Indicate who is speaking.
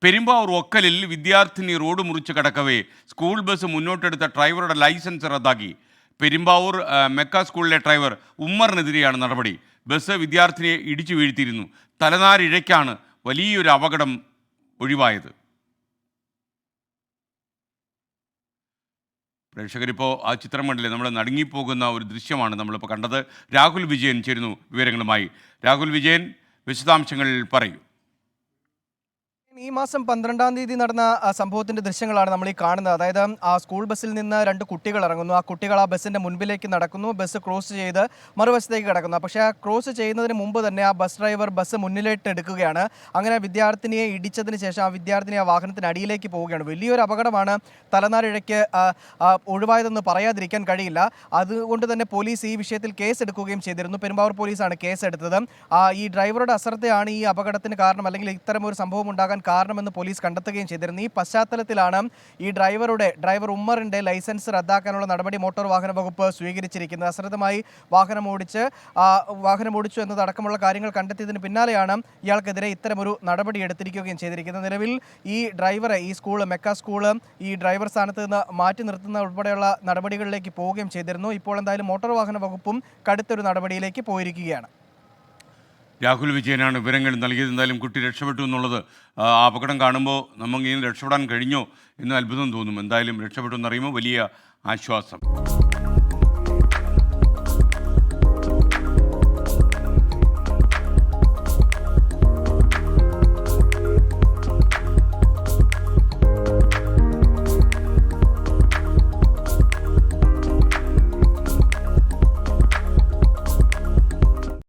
Speaker 1: പെരുമ്പാവൂർ ഒക്കലിൽ വിദ്യാർത്ഥിനി റോഡ് മുറിച്ച് കടക്കവേ school bus മുന്നോട്ടെടുത്ത ഡ്രൈവറുടെ ലൈസൻസ് റദ്ദാക്കി. പെരുമ്പാവൂർ മെക്ക സ്കൂളിലെ ഡ്രൈവർ ഉമ്മറിനെതിരെയാണ് നടപടി. ബസ് വിദ്യാർത്ഥിനിയെ ഇടിച്ചു വീഴ്ത്തിയിരുന്നു. തലനാരിഴയ്ക്കാണ് വലിയൊരു അപകടം ഒഴിവായത്. പ്രേക്ഷകരിപ്പോൾ ആ ചിത്രം കണ്ടില്ലേ, നമ്മൾ നടുങ്ങിപ്പോകുന്ന ഒരു ദൃശ്യമാണ് നമ്മളിപ്പോൾ കണ്ടത്. രാഹുൽ വിജയൻ ചേരുന്നു വിവരങ്ങളുമായി. രാഹുൽ വിജയൻ, വിശദാംശങ്ങൾ പറയൂ.
Speaker 2: ഈ മാസം 12-ാം തീയതി നടന്ന സംഭവത്തിന്റെ ദൃശ്യങ്ങളാണ് നമ്മൾ ഈ കാണുന്നത്. അതായത് ആ സ്കൂൾ ബസ്സിൽ നിന്ന് 2 കുട്ടികൾ ഇറങ്ങുന്നു. ആ കുട്ടികൾ ആ ബസ്സിന്റെ മുൻപിലേക്ക് നടക്കുന്നു. ബസ് ക്രോസ് ചെയ്ത് മറുവശത്തേക്ക് കടക്കുന്നു. പക്ഷേ ആ ക്രോസ് ചെയ്യുന്നതിന് മുമ്പ് തന്നെ ആ ബസ് ഡ്രൈവർ ബസ് മുന്നിലേക്ക് എടുക്കുകയാണ്. അങ്ങനെ വിദ്യാർത്ഥിനിയെ ഇടിച്ചതിന് ശേഷം ആ വിദ്യാർത്ഥിനി ആ വാഹനത്തിന് അടിയിലേക്ക് പോവുകയാണ്. വലിയൊരു അപകടമാണ്. തലനാരിഴയ്ക്ക് ഒഴിവായതെന്ന് പറയാതിരിക്കാൻ കഴിയില്ല. അതുകൊണ്ട് തന്നെ പോലീസ് ഈ വിഷയത്തിൽ കേസ് എടുക്കുകയും ചെയ്തിരുന്നു. പെരുമ്പാവൂർ പോലീസാണ് കേസ് എടുത്തത്. ഈ ഡ്രൈവറുടെ അശ്രദ്ധയാണ് ഈ അപകടത്തിന് കാരണം, അല്ലെങ്കിൽ ഇത്തരം ഒരു സംഭവം ഉണ്ടാകാൻ കാരണമെന്ന് പോലീസ് കണ്ടെത്തുകയും ചെയ്തിരുന്നു. ഈ പശ്ചാത്തലത്തിലാണ് ഈ ഡ്രൈവർ ഉമ്മറിന്റെ ലൈസൻസ് റദ്ദാക്കാനുള്ള നടപടി മോട്ടോർ വാഹന വകുപ്പ് സ്വീകരിച്ചിരിക്കുന്നത്. അശ്രദ്ധമായി വാഹനം ഓടിച്ചു എന്നതടക്കമുള്ള കാര്യങ്ങൾ കണ്ടെത്തിയതിന് പിന്നാലെയാണ് ഇയാൾക്കെതിരെ ഇത്തരമൊരു നടപടി എടുത്തിരിക്കുകയും ചെയ്തിരിക്കുന്നത്. നിലവിൽ ഈ ഡ്രൈവറെ മെക്ക സ്കൂള് ഈ ഡ്രൈവർ സ്ഥാനത്ത് നിന്ന് മാറ്റി നിർത്തുന്ന ഉൾപ്പെടെയുള്ള നടപടികളിലേക്ക് പോവുകയും ചെയ്തിരുന്നു. ഇപ്പോൾ എന്തായാലും മോട്ടോർ വാഹന വകുപ്പും കടുത്തൊരു നടപടിയിലേക്ക് പോയിരിക്കുകയാണ്.
Speaker 1: രാഹുൽ വിജയനാണ് വിവരങ്ങൾ നൽകിയത്. എന്തായാലും കുട്ടി രക്ഷപ്പെട്ടു എന്നുള്ളത്, ആ അപകടം കാണുമ്പോൾ നമുക്ക് ഇനി രക്ഷപ്പെടാൻ കഴിഞ്ഞോ എന്ന് അത്ഭുതം തോന്നും. എന്തായാലും രക്ഷപ്പെട്ടു എന്നറിയുമ്പോൾ വലിയ ആശ്വാസം.